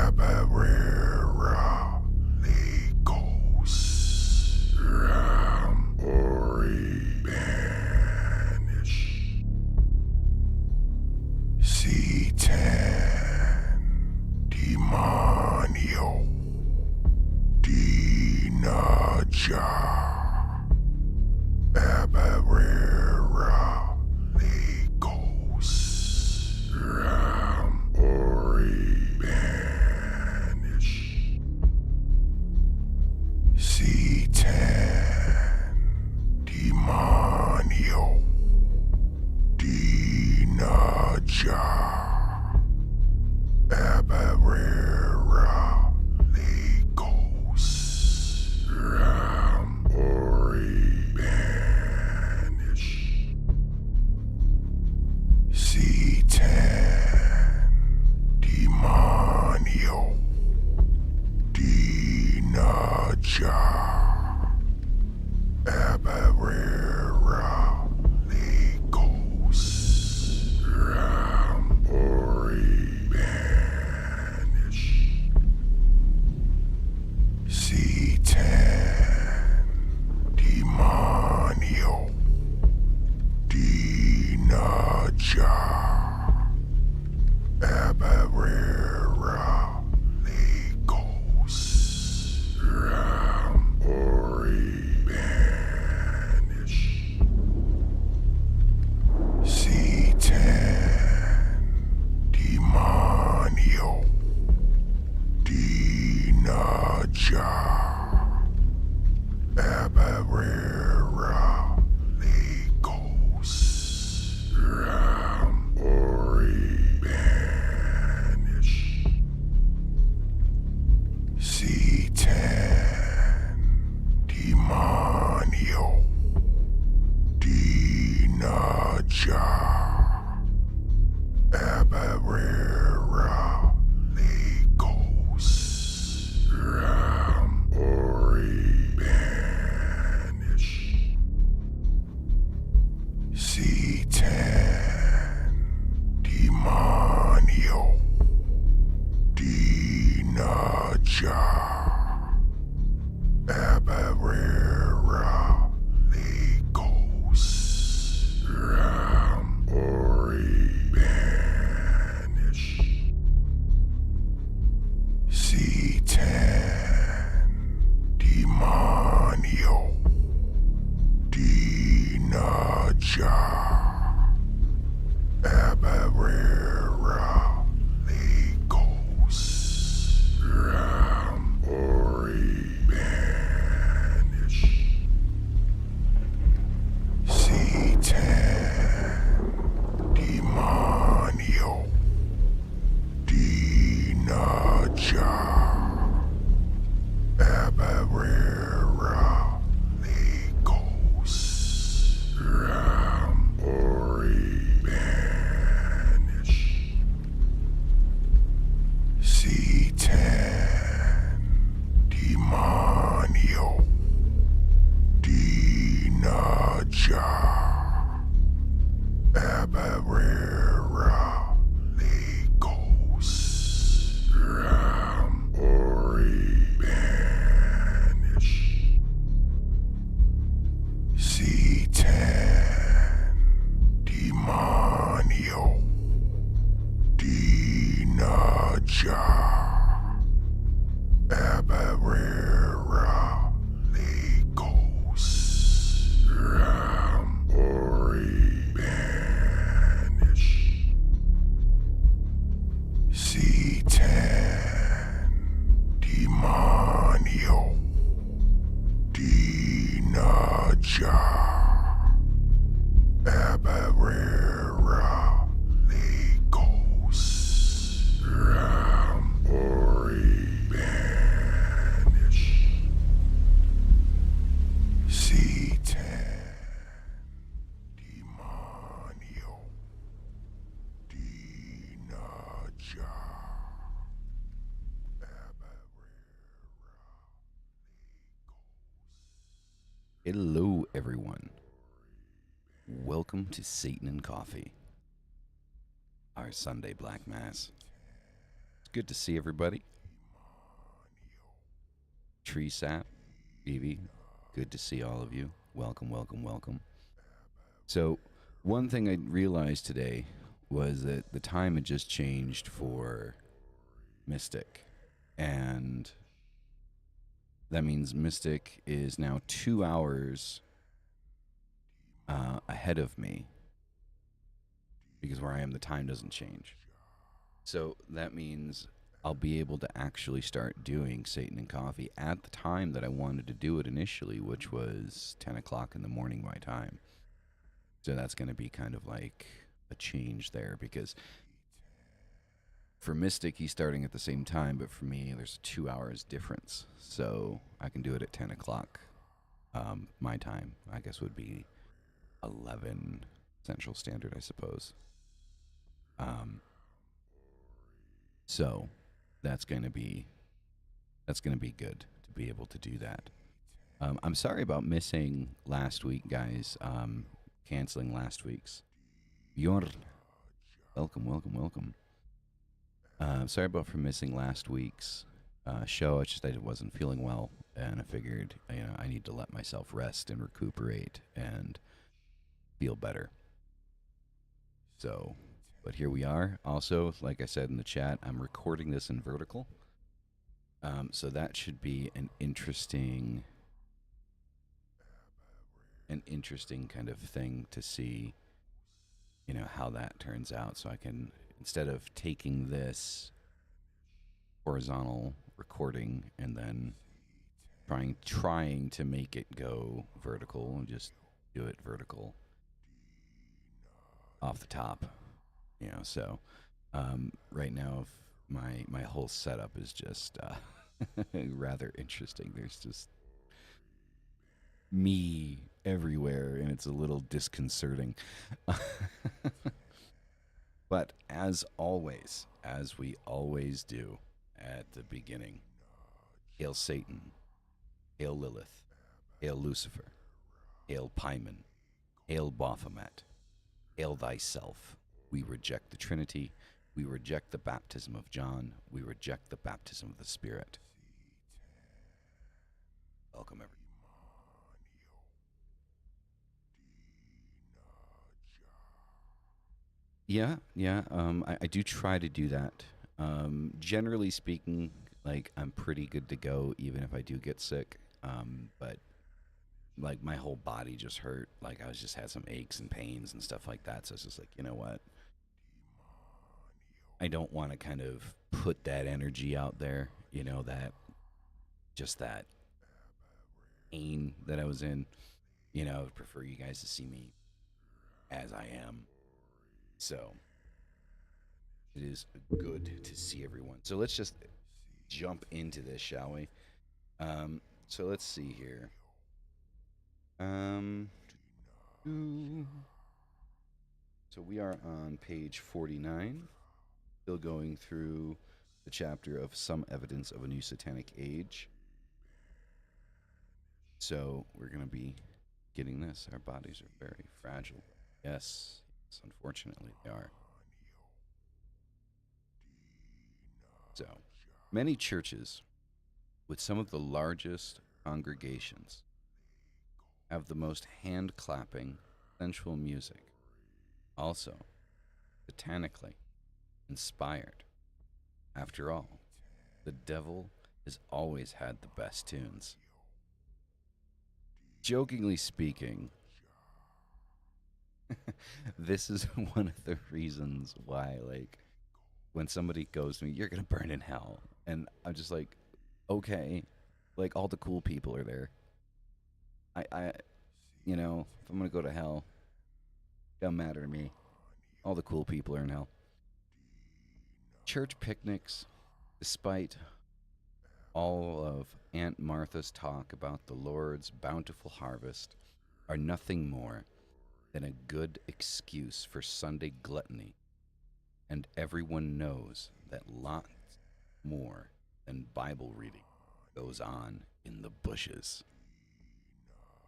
Abarera, Legos, Ram, Ori, Banish, C10, Demonio, Dinaja, Abarera, Legos, Ram, Ori, Banish, C10, Demonio, Dinaja, Abarera, Legos, Ram, Ori, Banish, C10, Demonio, Dinaja, Abarera, Legos, Ram, Ori, Banish, C10, Demonio, Dinaja, Abarera, Legos, Ram, Ori, Banish, C10, Demonio, Dinaja, Abarera, Legos, Ram, Ori, Banish, C10, Demonio, Dinaja, Abarera, Legos, Ram, Ori, Banish, C10, Demonio, Dinaja, Abarera, Legos, Ram, Ori, Banish, C10, Demonio, Dinaja, Abarera, Legos, Ram, Ori, Banish, C10, Demonio, Dinaja, Abarera, Legos, Ram, Ori, Banish, C10, Demonio, Dinaja, Abarera, Legos, Ram, Ori, Banish, C10, Demonio, Dinaja, Abarera, Legos, Ram, Ori, Banish, C10, Demonio, Dinaja, Abarera, Legos, Ram, Ori, Banish, C10, Demonio, Dinaja, Hello, everyone. Welcome to Satan and Coffee, our Sunday Black Mass. It's good to see everybody. Tree Sap, Phoebe, good to see all of you. Welcome, welcome, welcome. So, one thing I realized today was that the time had just changed for Mystic. And that means Mystic is now 2 hours ahead of me because where I am, the time doesn't change. So that means I'll be able to actually start doing Satan and Coffee at the time that I wanted to do it initially, which was 10 o'clock in the morning my time. So that's going to be kind of like a change there because for Mystic, he's starting at the same time, but for me, there's a 2 hours difference. So I can do it at 10 o'clock my time. I guess would be 11 Central Standard, I suppose. Um, so that's going to be good to be able to do that. I'm sorry about missing last week, guys. Canceling last week's. Bjorn, welcome, welcome, welcome. Sorry about for missing last week's show. It's just I wasn't feeling well, and I figured I need to let myself rest and recuperate and feel better. So, but here we are. Also, like I said in the chat, I'm recording this in vertical. So that should be an interesting kind of thing to see, how that turns out. So I can, instead of taking this horizontal recording and then trying to make it go vertical and just do it vertical off the top, so right now my whole setup is just rather interesting. There's just me everywhere and it's a little disconcerting. But as always, as we always do at the beginning, hail Satan, hail Lilith, hail Lucifer, hail Pyman, hail Baphomet, hail thyself. We reject the Trinity. We reject the baptism of John. We reject the baptism of the Spirit. Welcome, everyone. Yeah. I do try to do that. Generally speaking, like I'm pretty good to go, even if I do get sick. But like my whole body just hurt. Like I was just had some aches and pains and stuff like that. So it's just like, you know what? I don't want to kind of put that energy out there. That just that pain that I was in. I would prefer you guys to see me as I am. So it is good to see everyone. So let's just jump into this, shall we? So let's see here. Um, so we are on page 49, still going through the chapter of Some Evidence of a New Satanic Age. So we're going to be getting this. Our bodies are very fragile. Yes, unfortunately they are. So many churches with some of the largest congregations have the most hand clapping, sensual music, also satanically inspired. After all, the devil has always had the best tunes. Jokingly speaking, this is one of the reasons why, like, when somebody goes to me, you're going to burn in hell. And I'm just like, okay, like, all the cool people are there. If I'm going to go to hell, it doesn't matter to me. All the cool people are in hell. Church picnics, despite all of Aunt Martha's talk about the Lord's bountiful harvest, are nothing more than a good excuse for Sunday gluttony. And everyone knows that lots more than Bible reading goes on in the bushes.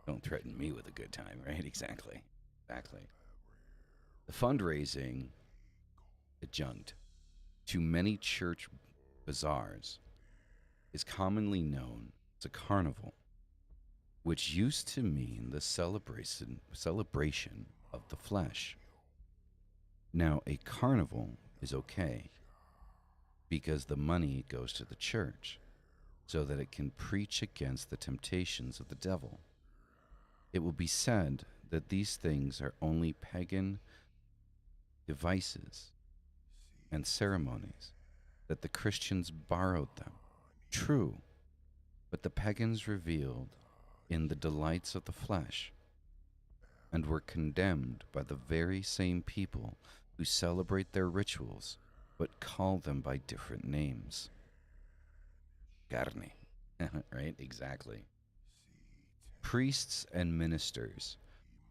Don't threaten me with a good time, right? Exactly. The fundraising adjunct to many church bazaars is commonly known It's a carnival, which used to mean the celebration of the flesh. Now, a carnival is okay because the money goes to the church so that it can preach against the temptations of the devil. It will be said that these things are only pagan devices and ceremonies, that the Christians borrowed them. True, but the pagans revealed in the delights of the flesh and were condemned by the very same people who celebrate their rituals but call them by different names. Carne. Right? Exactly. Priests and ministers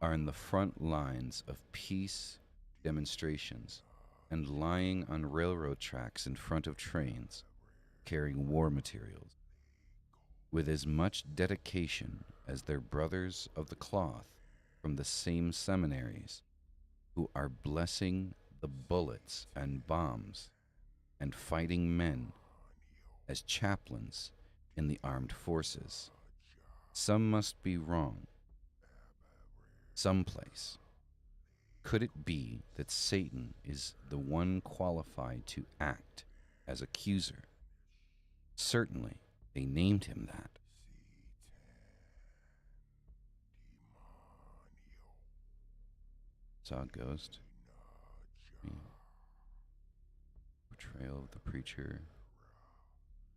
are in the front lines of peace demonstrations and lying on railroad tracks in front of trains carrying war materials with as much dedication as their brothers of the cloth from the same seminaries who are blessing the bullets and bombs and fighting men as chaplains in the armed forces. Some must be wrong, someplace. Could it be that Satan is the one qualified to act as accuser? Certainly, they named him that. Saw a ghost. Yeah. Portrayal of the preacher,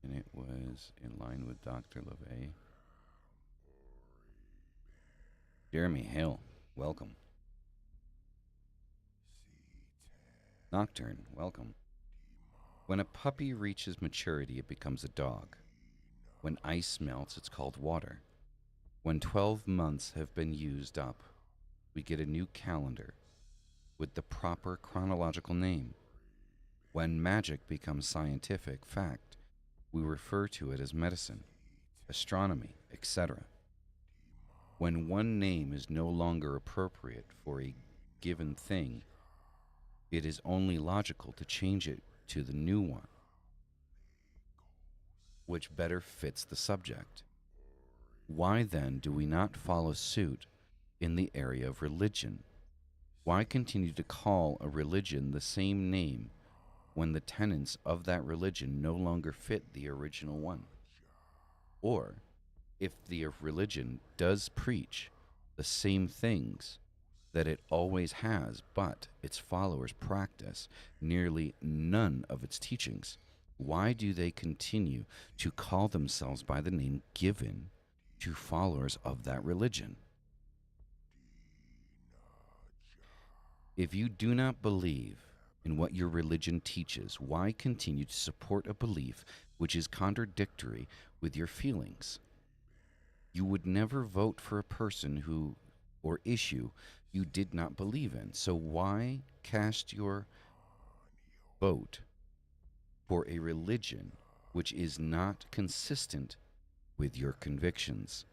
and it was in line with Dr. LeVay. Jeremy Hale, welcome. Nocturne, welcome. When a puppy reaches maturity, it becomes a dog. When ice melts, it's called water. When 12 months have been used up, we get a new calendar with the proper chronological name. When magic becomes scientific fact, we refer to it as medicine, astronomy, etc. When one name is no longer appropriate for a given thing, it is only logical to change it to the new one, which better fits the subject. Why then do we not follow suit in the area of religion? Why continue to call a religion the same name when the tenets of that religion no longer fit the original one? Or, if the religion does preach the same things that it always has, but its followers practice nearly none of its teachings, why do they continue to call themselves by the name given to followers of that religion? If you do not believe in what your religion teaches, why continue to support a belief which is contradictory with your feelings? You would never vote for a person who or issue you did not believe in. So why cast your vote for a religion which is not consistent with your convictions?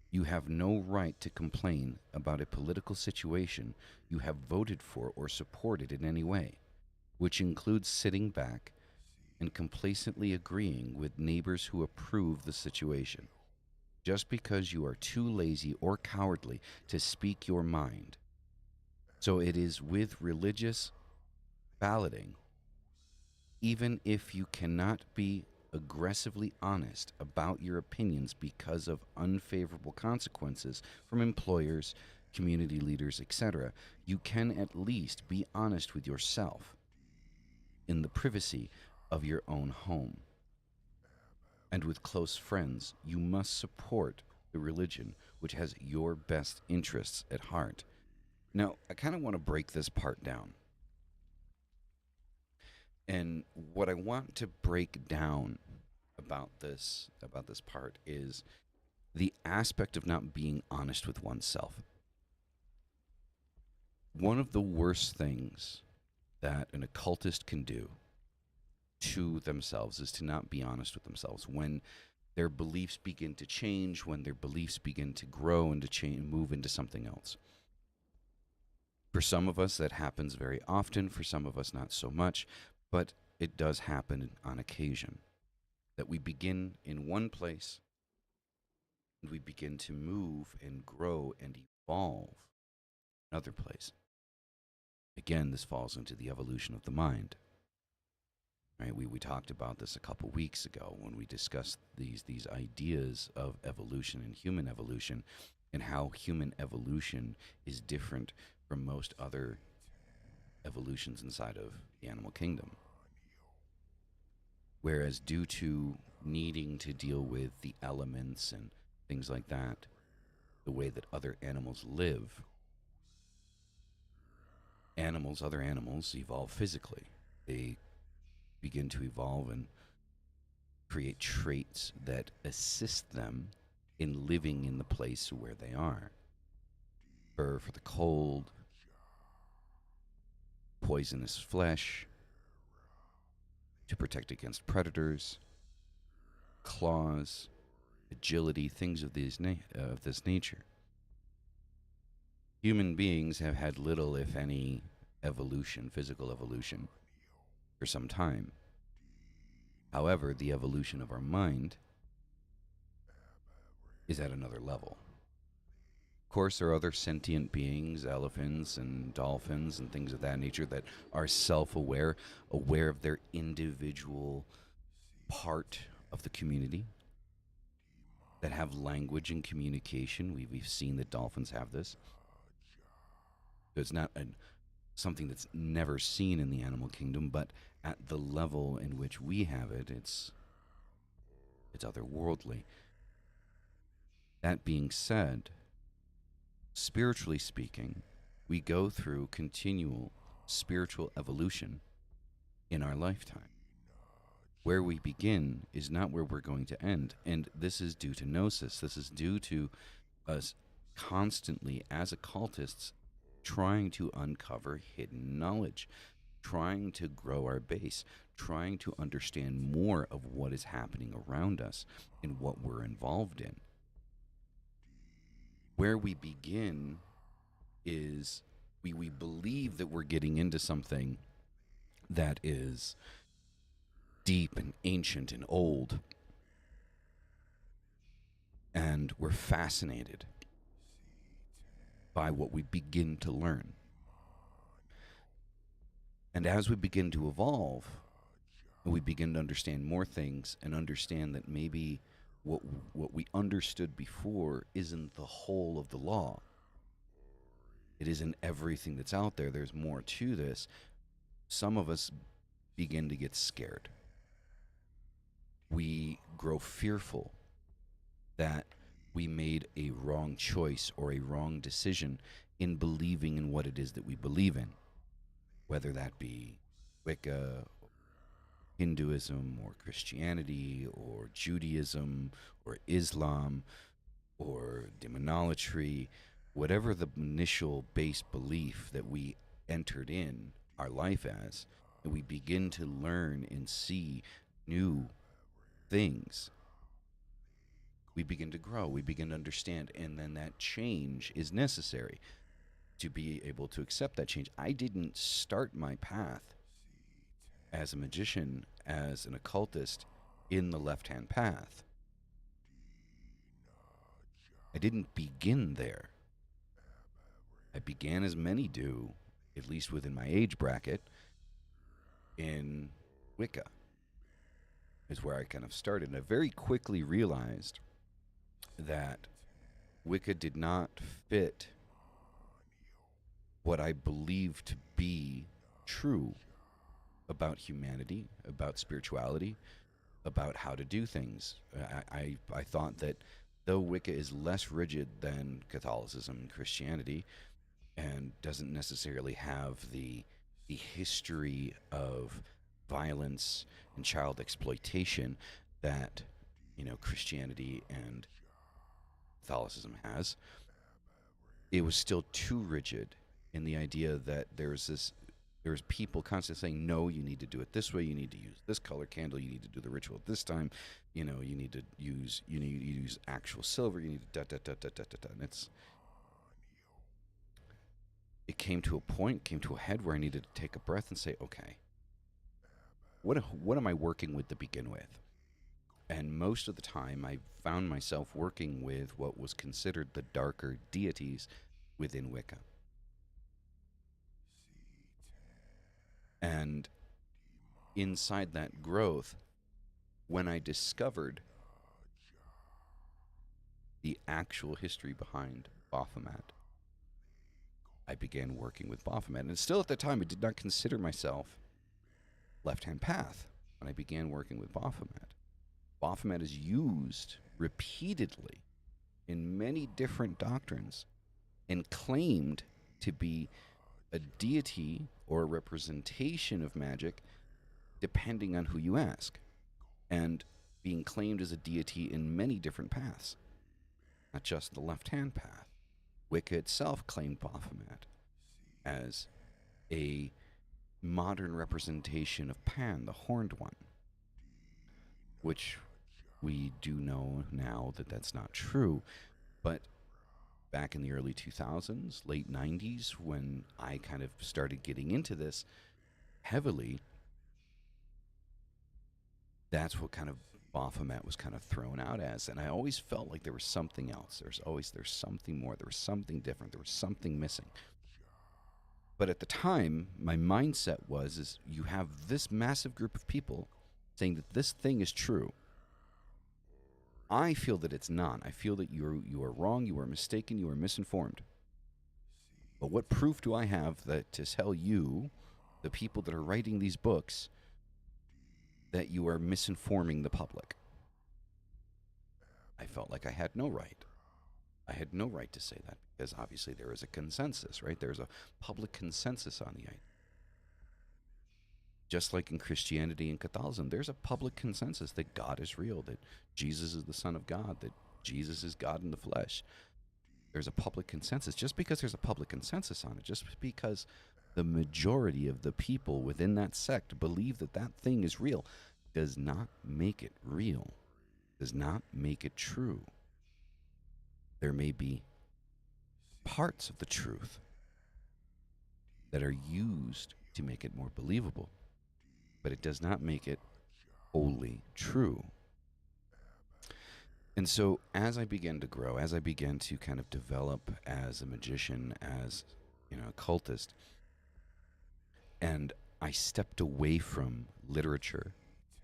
You have no right to complain about a political situation you have voted for or supported in any way, which includes sitting back and complacently agreeing with neighbors who approve the situation. Just because you are too lazy or cowardly to speak your mind. So it is with religious balloting, even if you cannot be aggressively honest about your opinions because of unfavorable consequences from employers, community leaders, etc., you can at least be honest with yourself in the privacy of your own home. And with close friends, you must support the religion which has your best interests at heart. Now, I kind of want to break this part down. And what I want to break down about this part is the aspect of not being honest with oneself. One of the worst things that an occultist can do to themselves is to not be honest with themselves. When their beliefs begin to change, when their beliefs begin to grow and to change, move into something else. For some of us, that happens very often. For some of us, not so much, but it does happen on occasion. that we begin in one place and we begin to move and grow and evolve another place. Again, this falls into the evolution of the mind. Right? We talked about this a couple weeks ago when we discussed these ideas of evolution and human evolution, and how human evolution is different from most other evolutions inside of the animal kingdom. Whereas, due to needing to deal with the elements and things like that, the way that other animals live, other animals evolve physically. They begin to evolve and create traits that assist them in living in the place where they are. Fur for the cold, poisonous flesh to protect against predators, claws, agility, things of this nature. Human beings have had little, if any, evolution, physical evolution, for some time. However, the evolution of our mind is at another level. Of course, there are other sentient beings, elephants and dolphins and things of that nature, that are self-aware, aware of their individual part of the community, that have language and communication. We've seen that dolphins have this. So it's not something that's never seen in the animal kingdom, but at the level in which we have it, it's otherworldly. That being said, spiritually speaking, we go through continual spiritual evolution in our lifetime. Where we begin is not where we're going to end. And this is due to gnosis. This is due to us constantly, as occultists, trying to uncover hidden knowledge, trying to grow our base, trying to understand more of what is happening around us and what we're involved in. Where we begin is we believe that we're getting into something that is deep and ancient and old, and we're fascinated by what we begin to learn. And as we begin to evolve, we begin to understand more things and understand that maybe what we understood before isn't the whole of the law. It isn't everything that's out there. There's more to this. Some of us begin to get scared. We grow fearful that we made a wrong choice or a wrong decision in believing in what it is that we believe in, whether that be Wicca, Hinduism, or Christianity, or Judaism, or Islam, or demonolatry, whatever the initial base belief that we entered in our life as, and we begin to learn and see new things. We begin to grow, we begin to understand, and then that change is necessary to be able to accept that change. I didn't start my path as a magician, as an occultist, in the left-hand path. I didn't begin there. I began, as many do, at least within my age bracket, in Wicca, is where I kind of started. And I very quickly realized that Wicca did not fit what I believed to be true about humanity, about spirituality, about how to do things. I thought that though Wicca is less rigid than Catholicism and Christianity, and doesn't necessarily have the history of violence and child exploitation that, Christianity and Catholicism has, it was still too rigid in the idea that there's people constantly saying, no, you need to do it this way, you need to use this color candle, you need to do the ritual at this time, you need to use actual silver, you need to and it came to a head where I needed to take a breath and say, okay, what am I working with to begin with? And most of the time, I found myself working with what was considered the darker deities within Wicca. And inside that growth, when I discovered the actual history behind Baphomet, I began working with Baphomet. And still at the time, I did not consider myself left hand path when I began working with Baphomet. Baphomet is used repeatedly in many different doctrines and claimed to be a deity or a representation of magic, depending on who you ask, and being claimed as a deity in many different paths, not just the left hand path. Wicca itself claimed Baphomet as a modern representation of Pan, the horned one, which we do know now that that's not true. But back in the early 2000s, late 90s, when I kind of started getting into this heavily, that's what kind of Baphomet was kind of thrown out as. And I always felt like there was something else. There's something more. There was something different. There was something missing. But at the time, my mindset is you have this massive group of people saying that this thing is true. I feel that it's not. I feel that you are wrong, you are mistaken, you are misinformed. But what proof do I have that to tell you, the people that are writing these books, that you are misinforming the public? I felt like I had no right. I had no right to say that because obviously there is a consensus, right? There's a public consensus on the idea. Just like in Christianity and Catholicism, there's a public consensus that God is real, that Jesus is the Son of God, that Jesus is God in the flesh. There's a public consensus. Just because there's a public consensus on it, just because the majority of the people within that sect believe that that thing is real, does not make it real, does not make it true. There may be parts of the truth that are used to make it more believable, but it does not make it wholly true. And so as I began to grow, as I began to kind of develop as a magician, as a cultist, and I stepped away from literature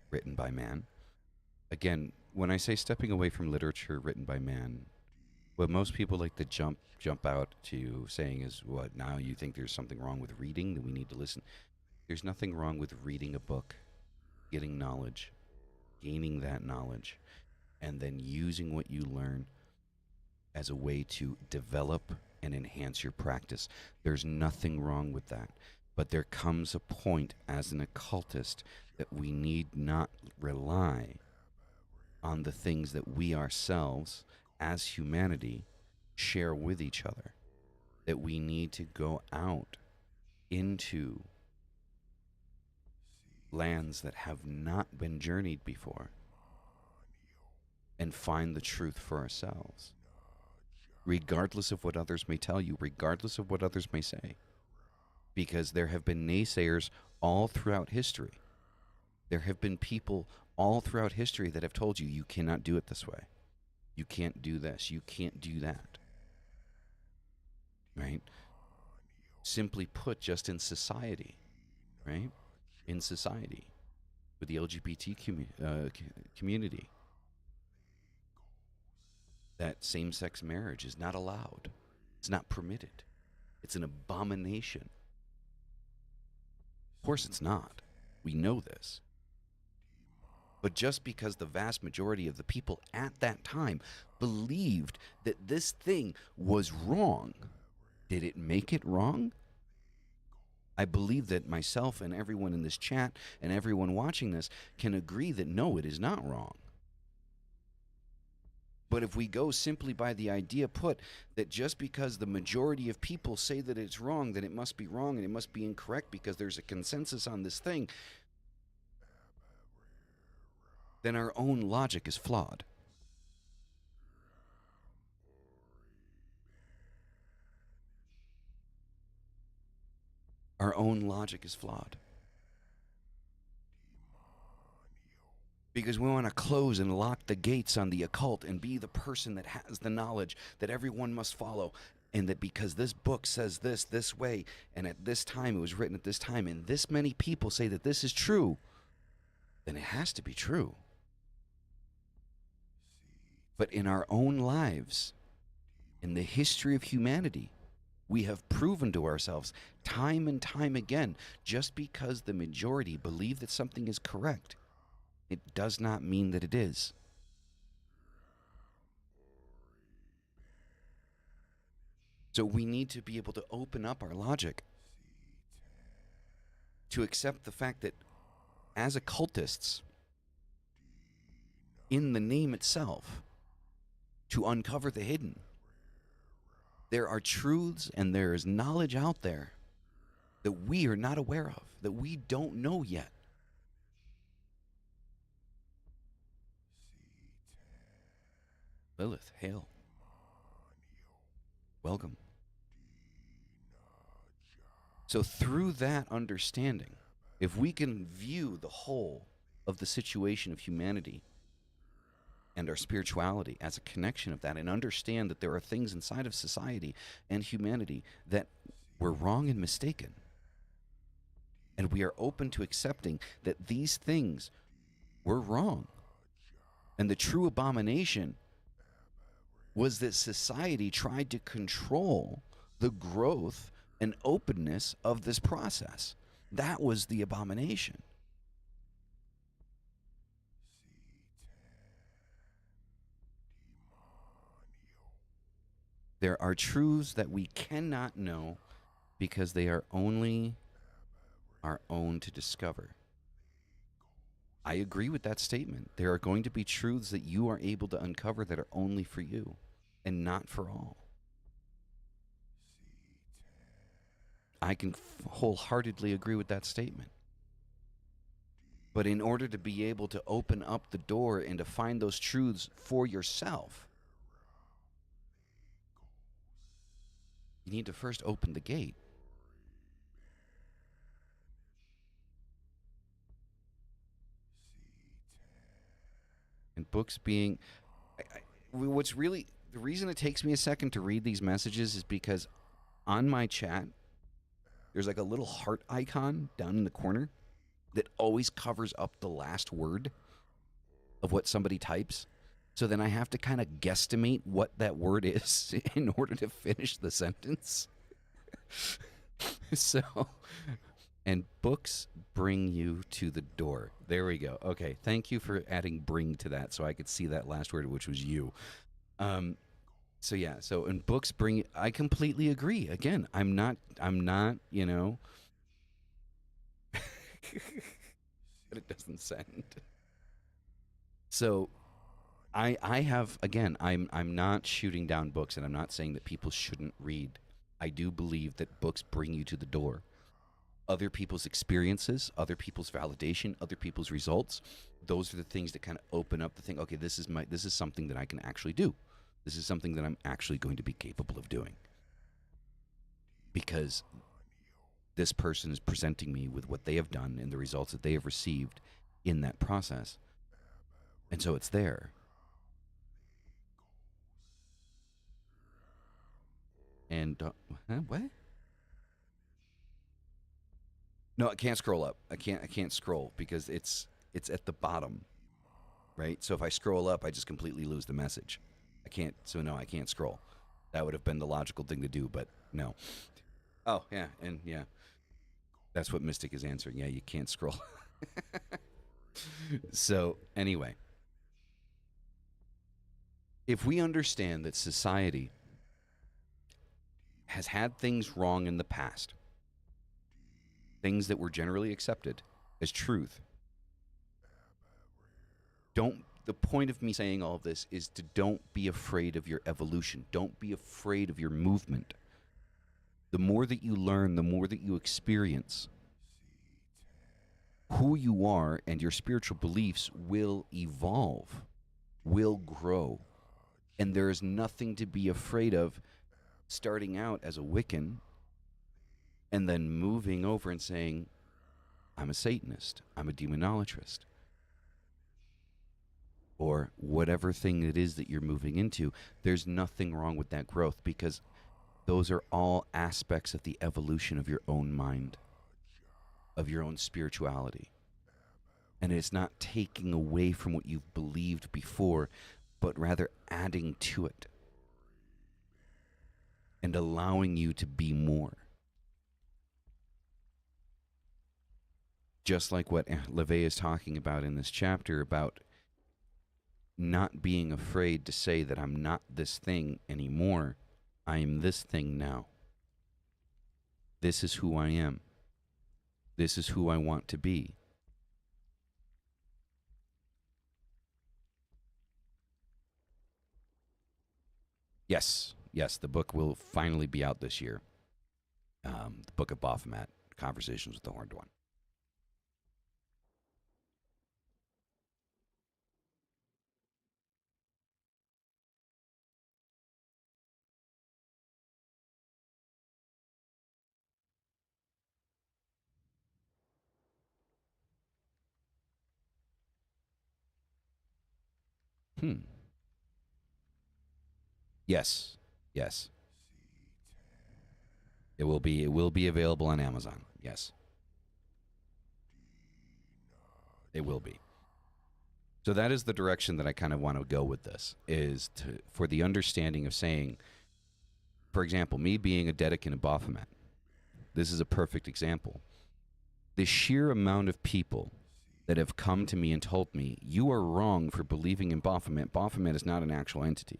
written by man. Again, when I say stepping away from literature written by man, what most people like to jump out to saying is, what, now you think there's something wrong with reading, that we need to listen? There's nothing wrong with reading a book, getting knowledge, gaining that knowledge, and then using what you learn as a way to develop and enhance your practice. There's nothing wrong with that. But there comes a point as an occultist that we need not rely on the things that we ourselves, as humanity, share with each other. That we need to go out into lands that have not been journeyed before and find the truth for ourselves, regardless of what others may tell you, regardless of what others may say. Because there have been naysayers all throughout history. There have been people all throughout history that have told you, you cannot do it this way. You can't do this. You can't do that. Right? Simply put, just in society, right? In society, with the LGBT community, that same-sex marriage is not allowed. It's not permitted. It's an abomination. Of course it's not. We know this. But just because the vast majority of the people at that time believed that this thing was wrong, did it make it wrong? I believe that myself and everyone in this chat and everyone watching this can agree that no, it is not wrong. But if we go simply by the idea put that just because the majority of people say that it's wrong, then it must be wrong and it must be incorrect because there's a consensus on this thing, then our own logic is flawed. Our own logic is flawed. because we want to close and lock the gates on the occult and be the person that has the knowledge that everyone must follow, and that because this book says this way, and at this time it was written at this time, and this many people say that this is true, then it has to be true. But in our own lives, in the history of humanity, we have proven to ourselves time and time again, just because the majority believe that something is correct, it does not mean that it is. So we need to be able to open up our logic to accept the fact that as occultists, in the name itself, to uncover the hidden, there are truths and there is knowledge out there that we are not aware of, that we don't know yet. Lilith, hail. Welcome. So through that understanding, if we can view the whole of the situation of humanity and our spirituality as a connection of that, and understand that there are things inside of society and humanity that were wrong and mistaken, and we are open to accepting that these things were wrong, and the true abomination was that society tried to control the growth and openness of this process. That was the abomination. There are truths that we cannot know because they are only our own to discover. I agree with that statement. There are going to be truths that you are able to uncover that are only for you and not for all. I can wholeheartedly agree with that statement. But in order to be able to open up the door and to find those truths for yourself, you need to first open the gate. And books being... what's really... The reason it takes me a second to read these messages is because on my chat, there's like a little heart icon down in the corner that always covers up the last word of what somebody types. So then I have to kind of guesstimate what that word is in order to finish the sentence. So, and books bring you to the door. There we go. Okay, thank you for adding "bring" to that, so I could see that last word, which was you. So yeah, so and books bring. I completely agree. Again, I'm not. You know. But it doesn't send. So, I have again. I'm not shooting down books, and I'm not saying that people shouldn't read. I do believe that books bring you to the door. Other people's experiences, other people's validation, other people's results. Those are the things that kind of open up the thing. Okay, this is something that I can actually do. This is something that I'm actually going to be capable of doing. Because this person is presenting me with what they have done and the results that they have received in that process. And so it's there. And, what? No, I can't scroll up. I can't scroll because it's at the bottom, right? So if I scroll up, I just completely lose the message. I can't scroll. That would have been the logical thing to do, but no. Oh, yeah, and yeah. That's what Mystic is answering. Yeah, you can't scroll. So, anyway. If we understand that society has had things wrong in the past, things that were generally accepted as truth, the point of me saying all of this is to don't be afraid of your evolution. Don't be afraid of your movement. The more that you learn, the more that you experience, who you are and your spiritual beliefs will evolve, will grow. And there is nothing to be afraid of starting out as a Wiccan and then moving over and saying, I'm a Satanist, I'm a demonologist. or whatever thing it is that you're moving into, there's nothing wrong with that growth, because those are all aspects of the evolution of your own mind, of your own spirituality. And it's not taking away from what you've believed before, but rather adding to it and allowing you to be more. Just like what LeVay is talking about in this chapter, about not being afraid to say that I'm not this thing anymore. I am this thing now. This is who I am. This is who I want to be. Yes, the book will finally be out this year. The Book of Baphomet, Conversations with the Horned One. Yes. It will be available on Amazon. Yes. It will be. So that is the direction that I kind of want to go with this, is for the understanding of saying, for example, me being a dedicant of Baphomet, this is a perfect example. The sheer amount of people that have come to me and told me, you are wrong for believing in Baphomet. Baphomet is not an actual entity.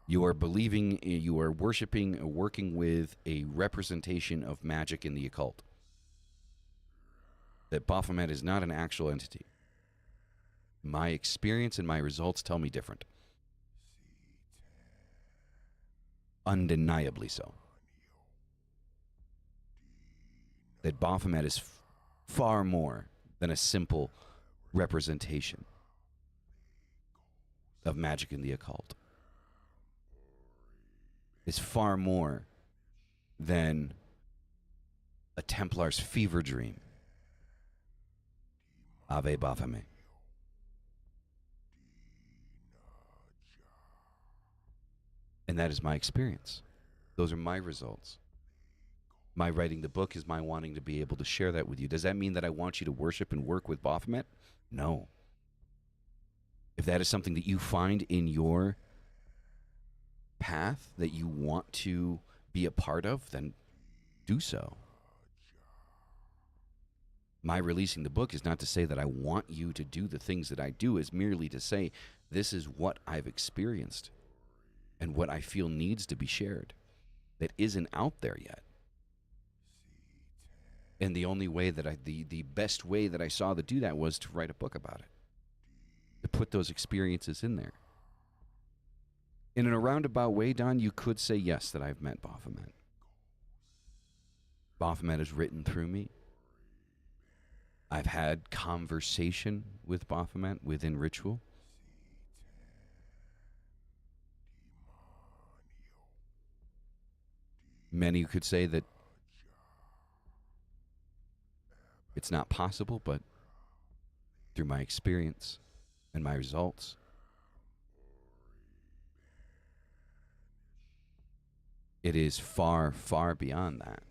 You are believing, you are worshiping, or working with a representation of magic in the occult. That Baphomet is not an actual entity. My experience and my results tell me different. Undeniably so. That Baphomet is far more than a simple representation of magic in the occult. It's far more than a Templar's fever dream. Ave Baphomet. And that is my experience. Those are my results. My writing the book is my wanting to be able to share that with you. Does that mean that I want you to worship and work with Baphomet? No. If that is something that you find in your path that you want to be a part of, then do so. My releasing the book is not to say that I want you to do the things that I do, is merely to say this is what I've experienced and what I feel needs to be shared that isn't out there yet. And the only way that the best way that I saw to do that was to write a book about it, to put those experiences in there. In a roundabout way, Don, you could say yes, that I've met Baphomet. Baphomet is written through me. I've had conversation with Baphomet within ritual. Many could say that it's not possible, but through my experience and my results, it is far, far beyond that.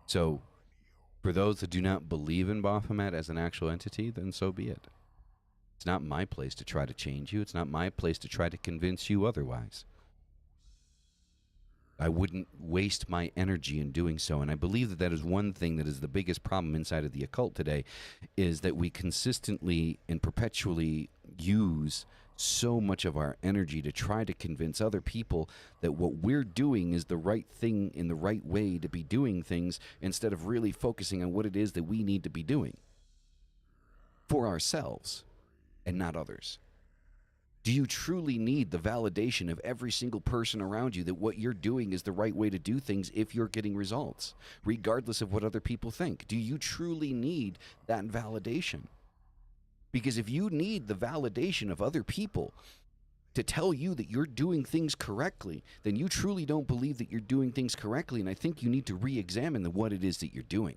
So, for those that do not believe in Baphomet as an actual entity, then so be it. It's not my place to try to change you. It's not my place to try to convince you otherwise. I wouldn't waste my energy in doing so. And I believe that that is one thing that is the biggest problem inside of the occult today, is that we consistently and perpetually use so much of our energy to try to convince other people that what we're doing is the right thing in the right way to be doing things, instead of really focusing on what it is that we need to be doing for ourselves and not others. Do you truly need the validation of every single person around you that what you're doing is the right way to do things if you're getting results, regardless of what other people think? Do you truly need that validation? Because if you need the validation of other people to tell you that you're doing things correctly, then you truly don't believe that you're doing things correctly, and I think you need to re-examine what it is that you're doing.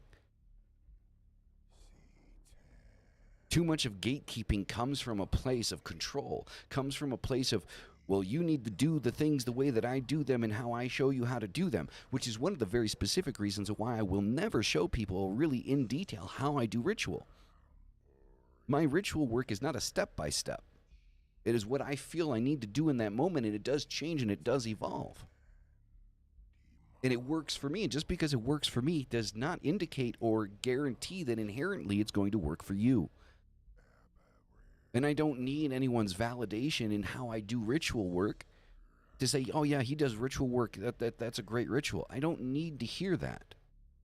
Too much of gatekeeping comes from a place of control, comes from a place of, well, you need to do the things the way that I do them and how I show you how to do them, which is one of the very specific reasons why I will never show people really in detail how I do ritual. My ritual work is not a step-by-step. It is what I feel I need to do in that moment, and it does change and it does evolve. And it works for me. And just because it works for me does not indicate or guarantee that inherently it's going to work for you. And I don't need anyone's validation in how I do ritual work to say, oh yeah, he does ritual work. That's a great ritual. I don't need to hear that.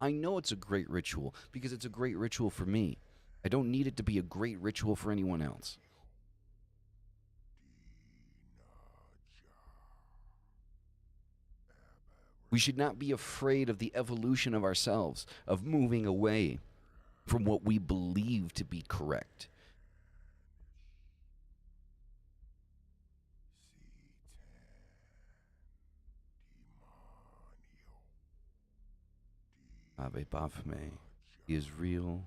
I know it's a great ritual because it's a great ritual for me. I don't need it to be a great ritual for anyone else. We should not be afraid of the evolution of ourselves, of moving away from what we believe to be correct. Ave Baphomet. He is real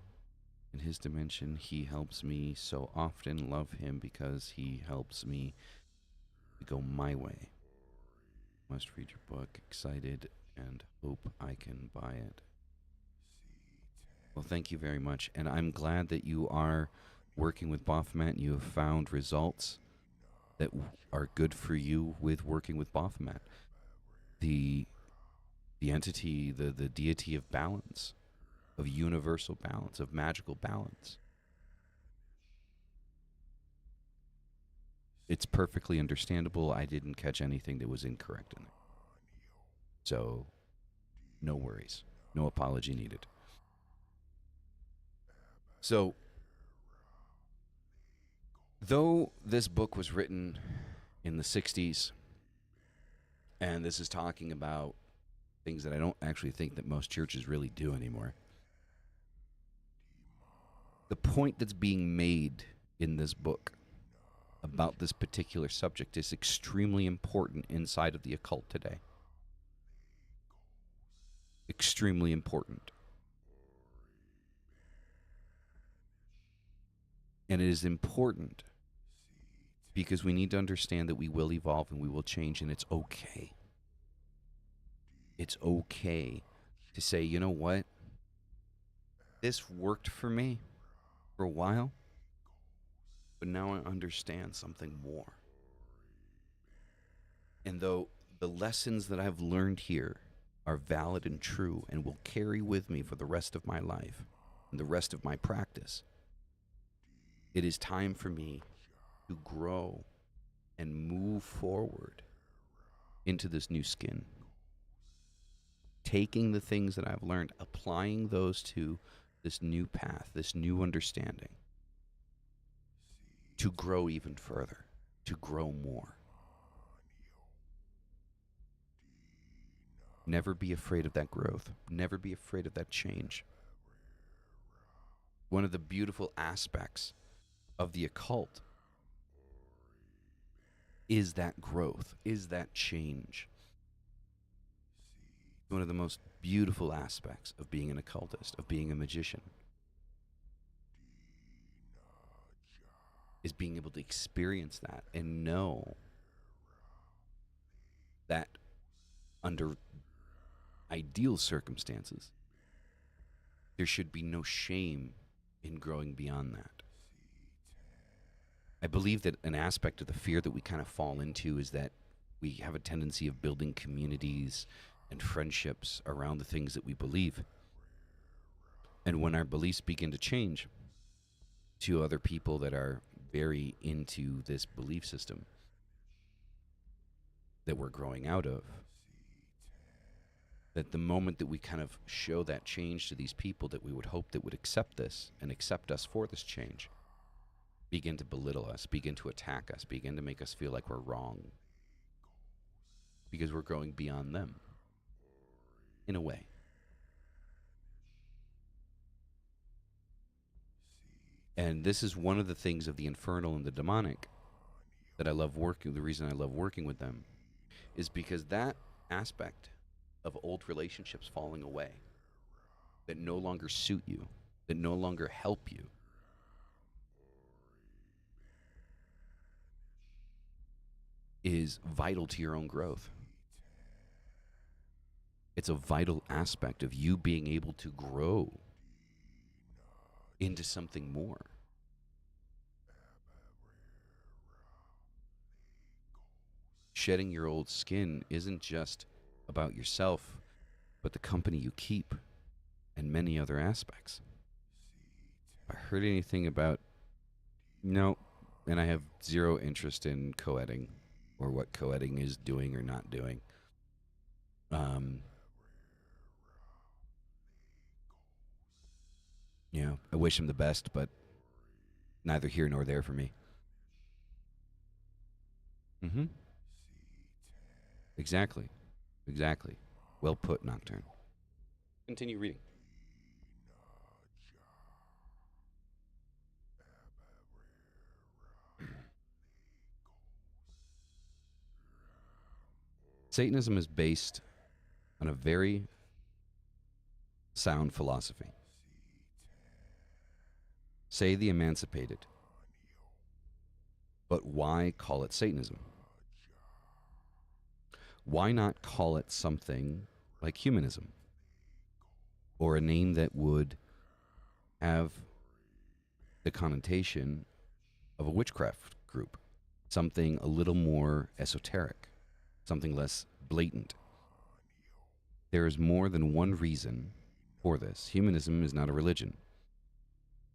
in his dimension. He helps me so often. Love him because he helps me to go my way. Must read your book. Excited and hope I can buy it. Well, thank you very much. And I'm glad that you are working with Baphomet and you have found results that are good for you with working with Baphomet. The entity, the deity of balance, of universal balance, of magical balance. It's perfectly understandable. I didn't catch anything that was incorrect in it. So, no worries. No apology needed. So, though this book was written in the 60s, and this is talking about things that I don't actually think that most churches really do anymore, the point that's being made in this book about this particular subject is extremely important inside of the occult today. Extremely important. And it is important because we need to understand that we will evolve and we will change, and it's okay. It's okay to say, you know what? This worked for me for a while, but now I understand something more. And though the lessons that I've learned here are valid and true and will carry with me for the rest of my life and the rest of my practice, it is time for me to grow and move forward into this new skin. Taking the things that I've learned, applying those to this new path, this new understanding, to grow even further, to grow more. Never be afraid of that growth. Never be afraid of that change. One of the beautiful aspects of the occult is that growth, is that change. One of the most beautiful aspects of being an occultist, of being a magician, is being able to experience that and know that under ideal circumstances, there should be no shame in growing beyond that. I believe that an aspect of the fear that we kind of fall into is that we have a tendency of building communities and friendships around the things that we believe. And when our beliefs begin to change to other people that are very into this belief system that we're growing out of, that the moment that we kind of show that change to these people that we would hope that would accept this and accept us for this change, begin to belittle us, begin to attack us, begin to make us feel like we're wrong because we're growing beyond them, in a way. And this is one of the things of the infernal and the demonic that I love working, the reason I love working with them, is because that aspect of old relationships falling away, that no longer suit you, that no longer help you, is vital to your own growth. It's a vital aspect of you being able to grow into something more. Shedding your old skin isn't just about yourself, but the company you keep and many other aspects. If I heard anything about, no, and I have zero interest in co-editing or what co-editing is doing or not doing. I wish him the best, but neither here nor there for me. Mm-hmm. Exactly. Exactly. Well put, Nocturne. Continue reading. Satanism is based on a very sound philosophy. Say the emancipated. But why call it Satanism? Why not call it something like humanism? Or a name that would have the connotation of a witchcraft group. Something a little more esoteric. Something less blatant. There is more than one reason for this. Humanism is not a religion.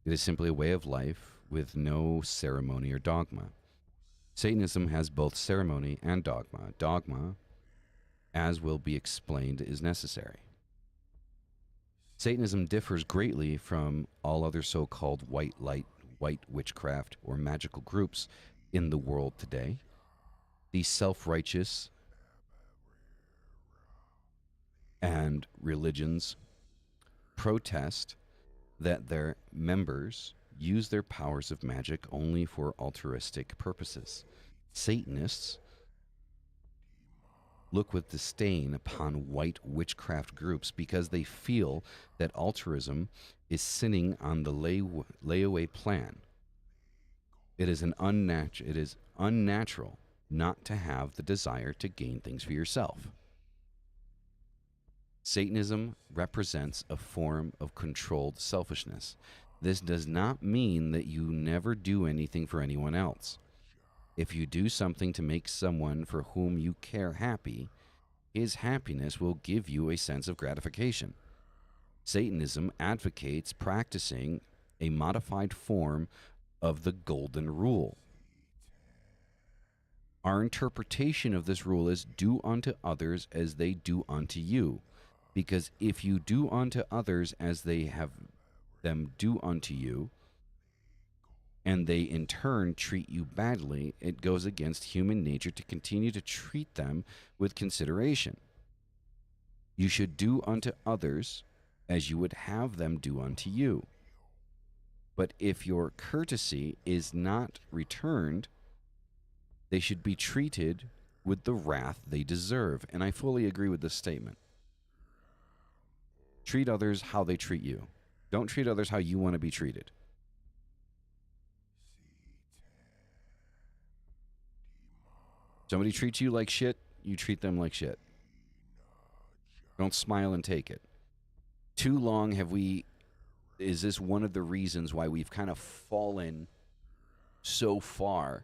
It is simply a way of life with no ceremony or dogma. Satanism has both ceremony and dogma. Dogma, as will be explained, is necessary. Satanism differs greatly from all other so-called white light, white witchcraft, or magical groups in the world today. These self-righteous and religions protest that their members use their powers of magic only for altruistic purposes. Satanists look with disdain upon white witchcraft groups because they feel that altruism is sinning on the layaway plan. It is unnatural not to have the desire to gain things for yourself. Satanism represents a form of controlled selfishness. This does not mean that you never do anything for anyone else. If you do something to make someone for whom you care happy, his happiness will give you a sense of gratification. Satanism advocates practicing a modified form of the golden rule. Our interpretation of this rule is do unto others as they do unto you. Because if you do unto others as they have them do unto you, and they in turn treat you badly, it goes against human nature to continue to treat them with consideration. You should do unto others as you would have them do unto you. But if your courtesy is not returned, they should be treated with the wrath they deserve. And I fully agree with this statement. Treat others how they treat you. Don't treat others how you want to be treated. Somebody treats you like shit, you treat them like shit. Don't smile and take it. Too long is this one of the reasons why we've kind of fallen so far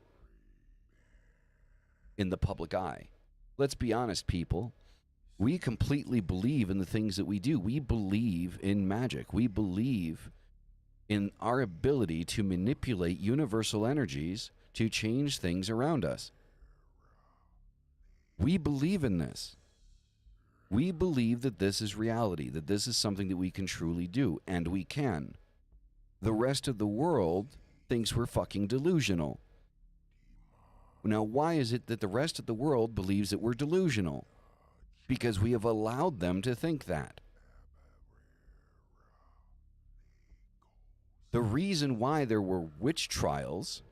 in the public eye? Let's be honest, people. We completely believe in the things that we do. We believe in magic. We believe in our ability to manipulate universal energies to change things around us. We believe in this. We believe that this is reality, that this is something that we can truly do, and we can. The rest of the world thinks we're fucking delusional. Now, why is it that the rest of the world believes that we're delusional? Because we have allowed them to think that. The reason why there were witch trials,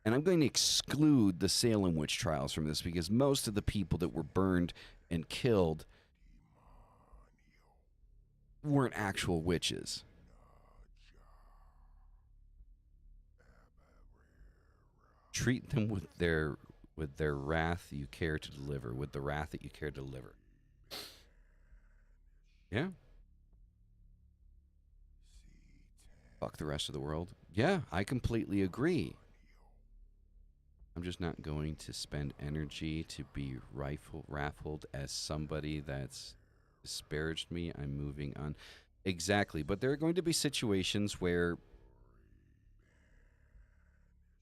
and I'm going to exclude the Salem witch trials from this because most of the people that were burned and killed weren't actual witches. Treat them with their wrath you care to deliver, with the wrath that you care to deliver. Yeah. Fuck the rest of the world. Yeah, I completely agree. I'm just not going to spend energy to be raffled as somebody that's disparaged me. I'm moving on. Exactly. But there are going to be situations where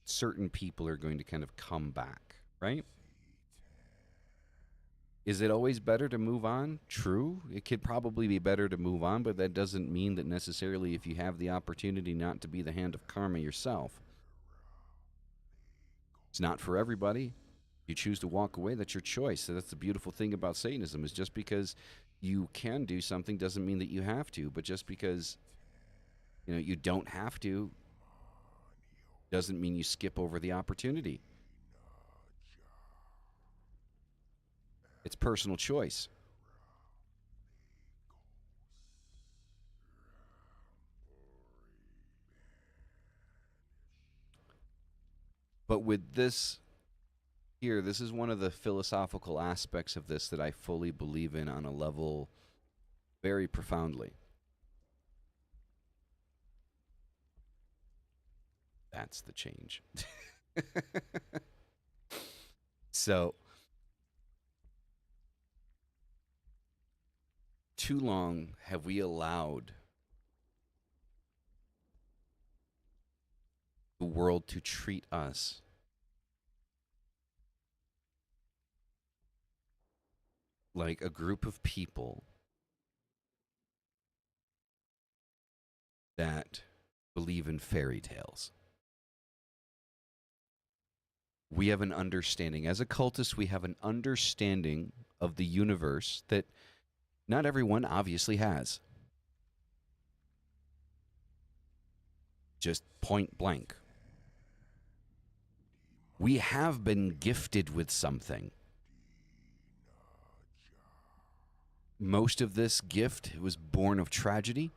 certain people are going to kind of come back, right? Is it always better to move on? True. It could probably be better to move on, but that doesn't mean that necessarily if you have the opportunity not to be the hand of karma yourself. It's not for everybody. You choose to walk away, that's your choice. So that's the beautiful thing about Satanism is just because you can do something doesn't mean that you have to, but just because you don't have to doesn't mean you skip over the opportunity. It's personal choice. But with this here, this is one of the philosophical aspects of this that I fully believe in on a level very profoundly. That's the change. So, too long have we allowed the world to treat us like a group of people that believe in fairy tales. We have an understanding. As a cultist, we have an understanding of the universe that not everyone obviously has. Just point blank. We have been gifted with something. Most of this gift was born of tragedy,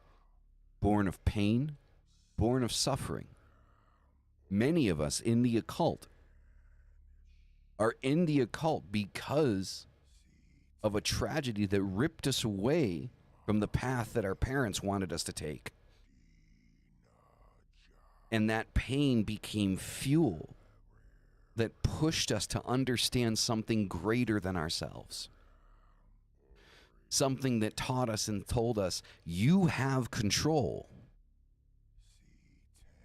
born of pain, born of suffering. Many of us in the occult are in the occult because of a tragedy that ripped us away from the path that our parents wanted us to take. And that pain became fuel that pushed us to understand something greater than ourselves. Something that taught us and told us, you have control.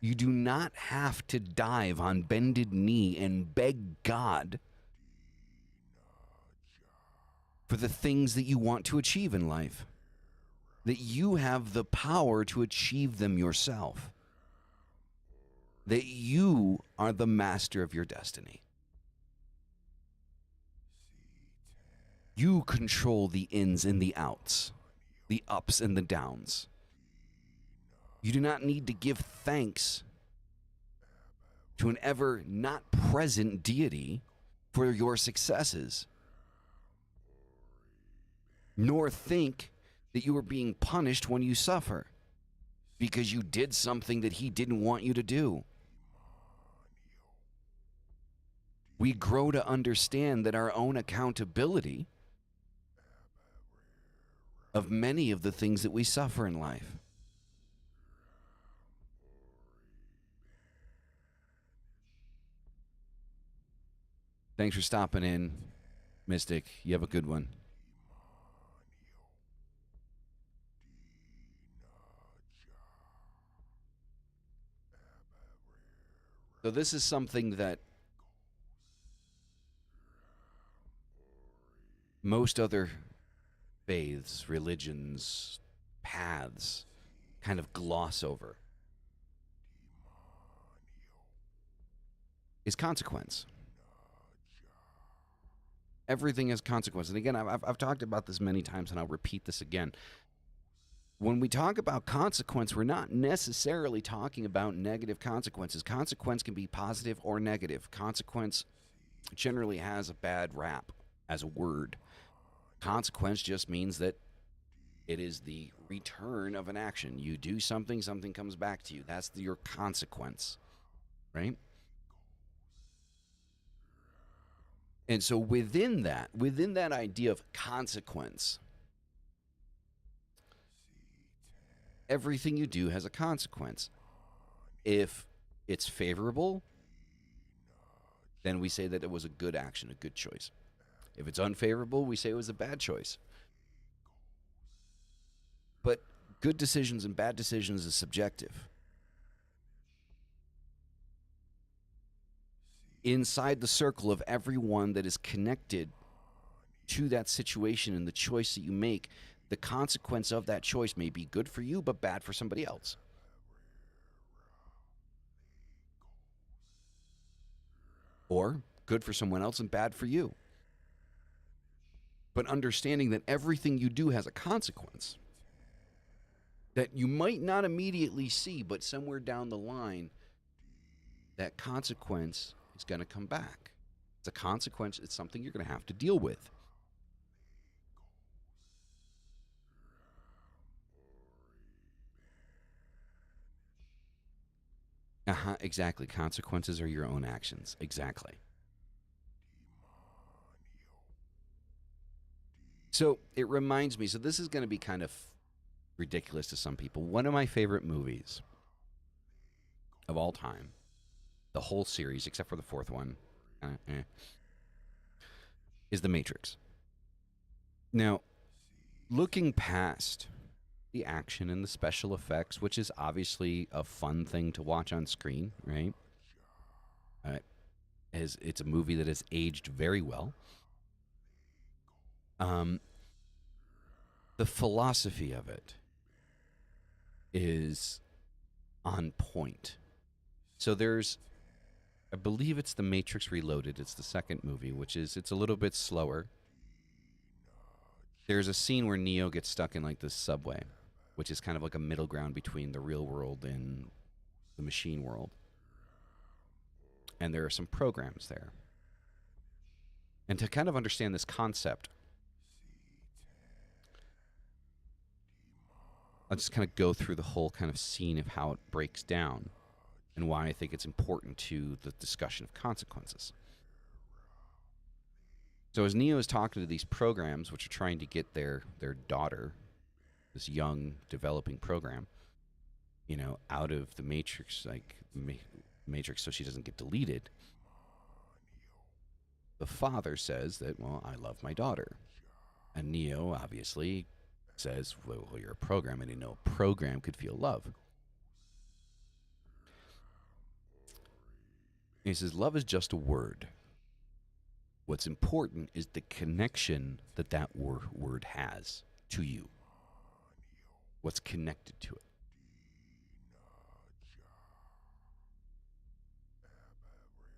You do not have to dive on bended knee and beg God for the things that you want to achieve in life. That you have the power to achieve them yourself. That you are the master of your destiny. You control the ins and the outs, the ups and the downs. You do not need to give thanks to an ever not present deity for your successes, nor think that you are being punished when you suffer because you did something that he didn't want you to do. We grow to understand that our own accountability of many of the things that we suffer in life. Thanks for stopping in, Mystic. You have a good one. So this is something that most other faiths, religions, paths kind of gloss over is consequence. Everything has consequence. And again, I've talked about this many times, and I'll repeat this again. When we talk about consequence, we're not necessarily talking about negative consequences. Consequence can be positive or negative. Consequence generally has a bad rap as a word. Consequence just means that it is the return of an action. You do something, something comes back to you. That's your consequence, right? And so within that idea of consequence, everything you do has a consequence. If it's favorable, then we say that it was a good action, a good choice. If it's unfavorable, we say it was a bad choice. But good decisions and bad decisions is subjective. Inside the circle of everyone that is connected to that situation and the choice that you make, the consequence of that choice may be good for you, but bad for somebody else. Or good for someone else and bad for you. But understanding that everything you do has a consequence that you might not immediately see, but somewhere down the line, that consequence is going to come back. It's a consequence, it's something you're going to have to deal with. Exactly. Consequences are your own actions. Exactly. So it reminds me, so this is going to be kind of ridiculous to some people. One of my favorite movies of all time, the whole series, except for the fourth one, is The Matrix. Now, looking past the action and the special effects, which is obviously a fun thing to watch on screen, right? As it's a movie that has aged very well. The philosophy of it is on point. So there's, I believe it's The Matrix Reloaded. It's the second movie, which is, it's a little bit slower. There's a scene where Neo gets stuck in like this subway, which is kind of like a middle ground between the real world and the machine world. And there are some programs there. And to kind of understand this concept, I'll just kind of go through the whole kind of scene of how it breaks down and why I think it's important to the discussion of consequences. So as Neo is talking to these programs, which are trying to get their daughter, this young developing program, out of the Matrix, Matrix, so she doesn't get deleted. The father says that, well, I love my daughter, and Neo obviously says, well, you're a program, and a program could feel love. And he says, love is just a word. What's important is the connection that word has to you. What's connected to it.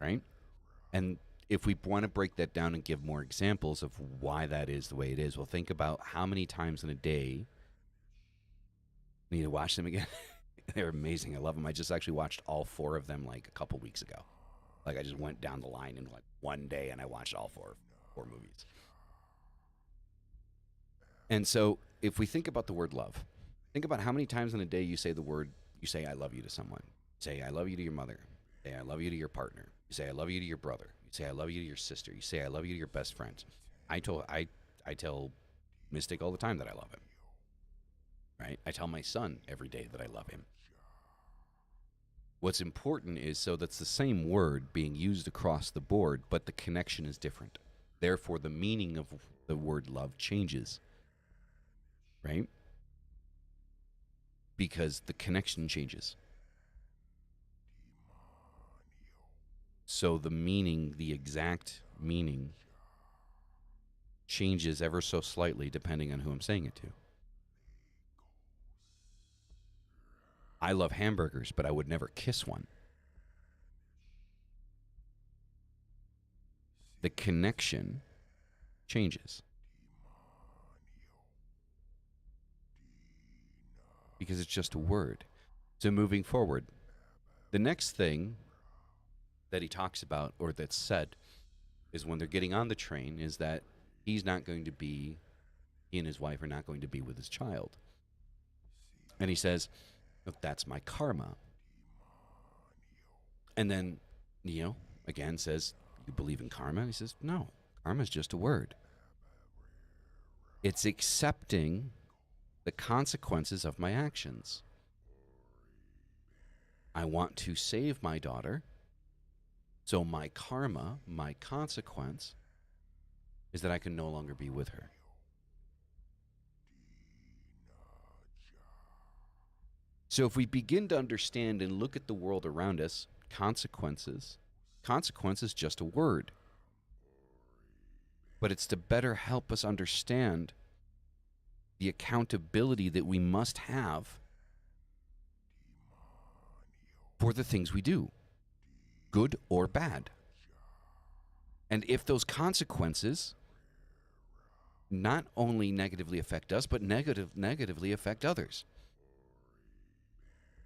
Right? And if we want to break that down and give more examples of why that is the way it is, we'll think about how many times in a day. I need to watch them again. They're amazing. I love them. I just actually watched all 4 of them like a couple weeks ago. Like I just went down the line in like one day and I watched all four movies. And so if we think about the word love, think about how many times in a day you say I love you to someone. Say I love you to your mother. Say I love you to your partner. You say I love you to your brother. You say I love you to your sister. You say I love you to your best friend. I tell Mystic all the time that I love him. Right? I tell my son every day that I love him. What's important is so that's the same word being used across the board, but the connection is different. Therefore, the meaning of the word love changes. Right? Because the connection changes. So the meaning, the exact meaning, changes ever so slightly depending on who I'm saying it to. I love hamburgers, but I would never kiss one. The connection changes. Because it's just a word. So moving forward, the next thing that he talks about, or that's said, is when they're getting on the train, is that he and his wife are not going to be with his child. And he says, that's my karma. And then Neo again says, You believe in karma? And he says, no, karma is just a word. It's accepting the consequences of my actions. I want to save my daughter. So my karma, my consequence, is that I can no longer be with her. So if we begin to understand and look at the world around us, consequence is just a word. But it's to better help us understand the accountability that we must have for the things we do, good or bad. And if those consequences not only negatively affect us, but negatively affect others.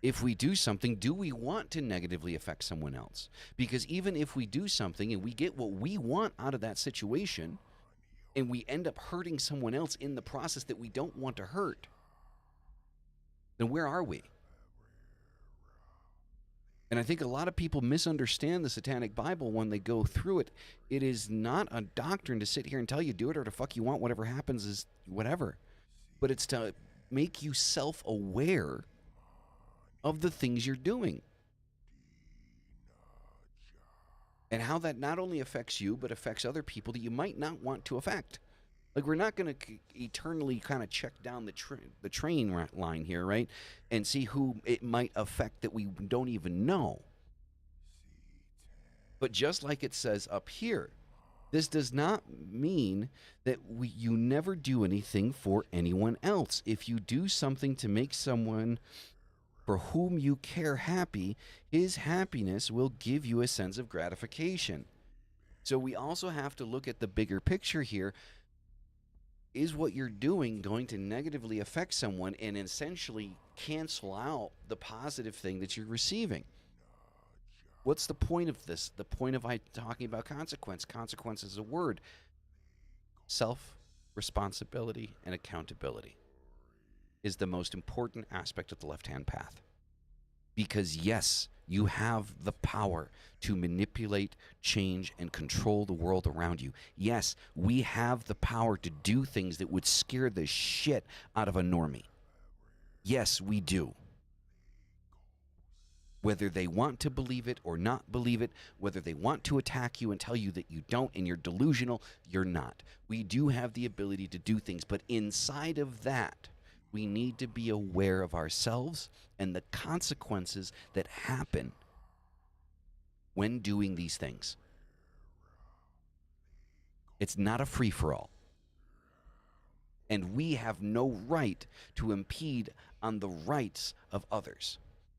If we do something, do we want to negatively affect someone else? Because even if we do something and we get what we want out of that situation, and we end up hurting someone else in the process that we don't want to hurt, then where are we? And I think a lot of people misunderstand the Satanic Bible when they go through it. It is not a doctrine to sit here and tell you do it or the fuck you want, whatever happens is whatever. But it's to make you self-aware of the things you're doing. And how that not only affects you, but affects other people that you might not want to affect. Like, we're not going to eternally kind of check down the train line here, right? And see who it might affect that we don't even know. But just like it says up here, this does not mean that you never do anything for anyone else. If you do something to make someone for whom you care happy, his happiness will give you a sense of gratification. So we also have to look at the bigger picture here. Is what you're doing going to negatively affect someone and essentially cancel out the positive thing that you're receiving? What's the point of this? The point of talking about consequence. Consequence is a word. Self-responsibility and accountability is the most important aspect of the left-hand path. Because yes, you have the power to manipulate, change, and control the world around you. Yes, we have the power to do things that would scare the shit out of a normie. Yes, we do. Whether they want to believe it or not believe it, whether they want to attack you and tell you that you don't and you're delusional, you're not. We do have the ability to do things, but inside of that, we need to be aware of ourselves and the consequences that happen when doing these things. It's not a free-for-all. And we have no right to impede on the rights of others.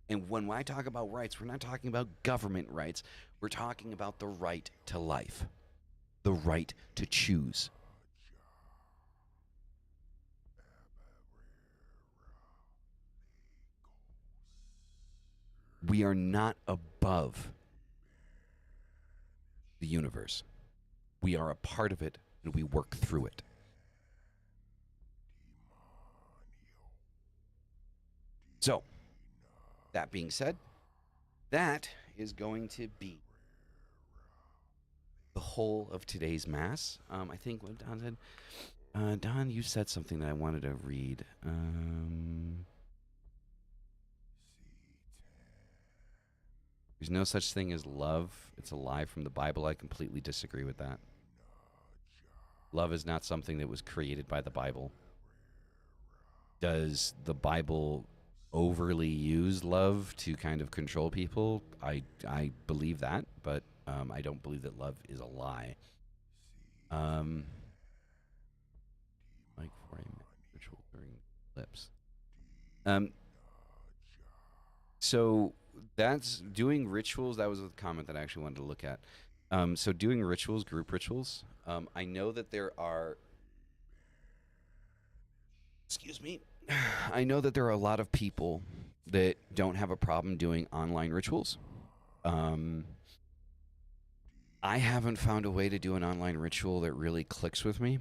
And when I talk about rights, we're not talking about government rights. We're talking about the right to life, the right to choose. We are not above the universe. We are a part of it, and we work through it. So, that being said, that is going to be the whole of today's Mass. I think what Don said, Don, you said something that I wanted to read. There's no such thing as love. It's a lie from the Bible. I completely disagree with that. Love is not something that was created by the Bible. Does the Bible overly use love to kind of control people? I believe that, but I don't believe that love is a lie. Like for a ritual during lips. So that's doing rituals. That was a comment that I actually wanted to look at. So doing rituals, group rituals. I know that there are. Excuse me. I know that there are a lot of people that don't have a problem doing online rituals. I haven't found a way to do an online ritual that really clicks with me.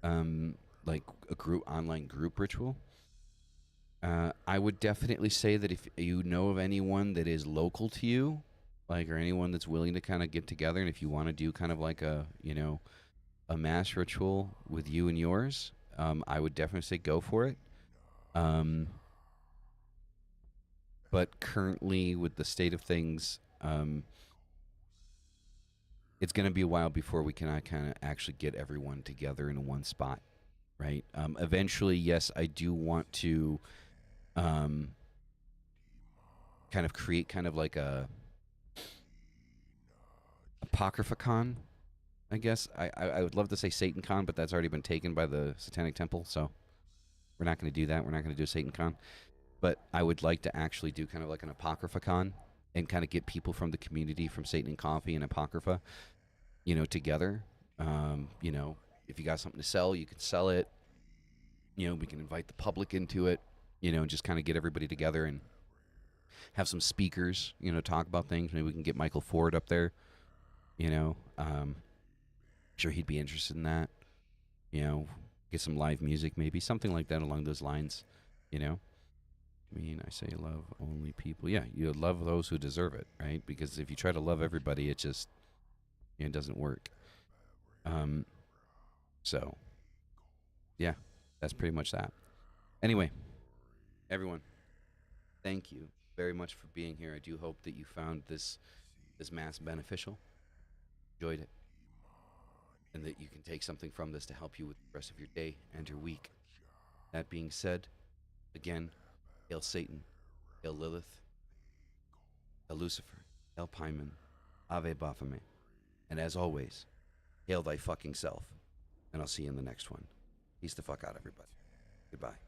Like a online group ritual. I would definitely say that if you know of anyone that is local to you like, or anyone that's willing to kind of get together, and if you want to do kind of like a, a mass ritual with you and yours, I would definitely say go for it. Um, but currently, with the state of things, it's going to be a while before we can kind of actually get everyone together in one spot, right? Eventually, yes, I do want to um, kind of create kind of like a apocrypha con. I guess I would love to say Satan con, but that's already been taken by the Satanic Temple, so we're not going to do that. We're not going to do Satan con. But I would like to actually do kind of like an apocrypha con and kind of get people from the community, from Satan and Coffee and Apocrypha, together. If you got something to sell, you can sell it. We can invite the public into it. And just kind of get everybody together and have some speakers. Talk about things. Maybe we can get Michael Ford up there. Sure he'd be interested in that. Get some live music, maybe something like that along those lines. I say love only people. Yeah, you love those who deserve it, right? Because if you try to love everybody, it just it doesn't work. So yeah, that's pretty much that. Anyway, everyone, thank you very much for being here. I do hope that you found this mass beneficial, enjoyed it, and that you can take something from this to help you with the rest of your day and your week. That being said, again, hail Satan, hail Lilith, hail Lucifer, hail Pyman, Ave Baphomet, and as always, hail thy fucking self. And I'll see you in the next one. Peace the fuck out, everybody. Goodbye.